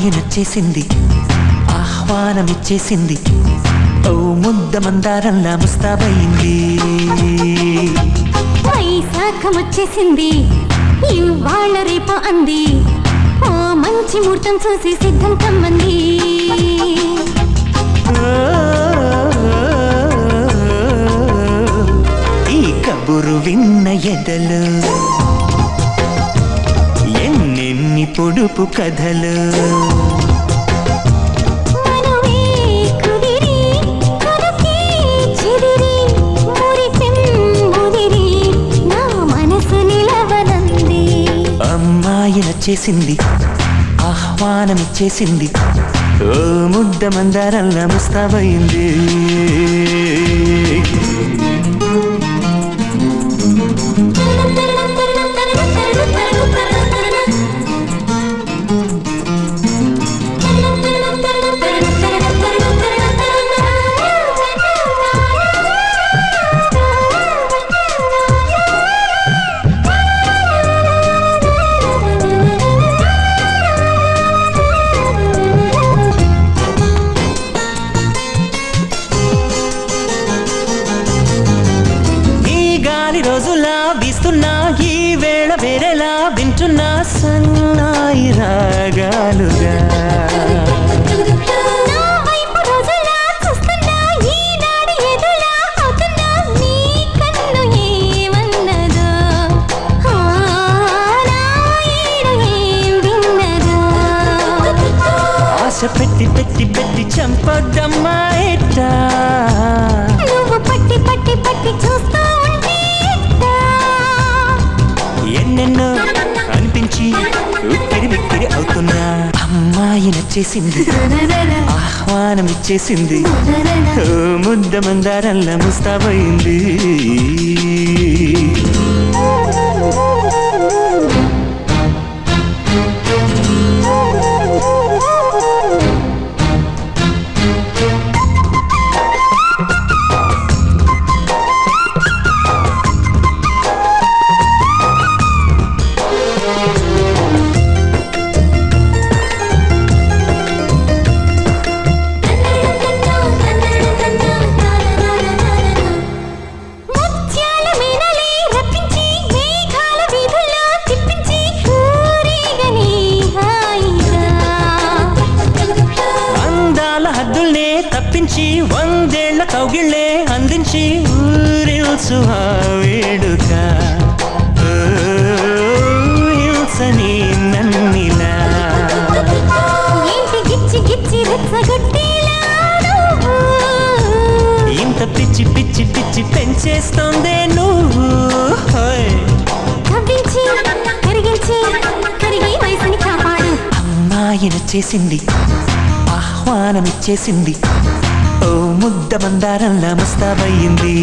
అమ్మాయి నచ్చేసింది, ఆహ్వానమిచ్చేసింది, ఓ ముద్ద మందారంలా ముస్తాబయింది. వైశాఖం వచ్చేసింది, ఇవాళ రేపు అంది, ఓ మంచి ముహూర్తం చూసి సిద్ధం కమ్మంది. ఈ కబురు విన్న ఎదలు ఎన్నెన్ని పొడుపు కథలు. అమ్మాయి నచ్చేసింది, ఆహ్వానమిచ్చేసింది, ఓ ముద్ద మందారంలా ముస్తాబయింది. రోజులా వీస్తున్నా ఈ వేళ వేరేలా వింటున్నా సన్నాయి రాగాలుగా. ఆశ పెట్టి పెట్టి పెట్టి చంపొద్దమ్మా ఎట్టా, నువ్వు పట్టి పట్టి పట్టి చూస్తా ఎన్నెన్నో అనిపించి ఉక్కిరి బిక్కిరి అవుతున్నా. అమ్మాయి నచ్చేసింది, ఆహ్వానమిచ్చేసింది, ఓ ముద్ద మందారంలా ముస్తాబయింది. హద్దుల్నే తప్పించి వందేళ్ల కౌగిళ్ళే అందించి ఊరిల్సు ఆ వేడుక. హింసని నన్నిలా ఇంత పిచ్చి పిచ్చి పిచ్చి పెంచేస్తోందే నువ్వు. అమ్మాయి నచ్చేసింది, ఆహ్వానమిచ్చేసింది, ఓ ముద్ద మందారంలా ముస్తాబయింది.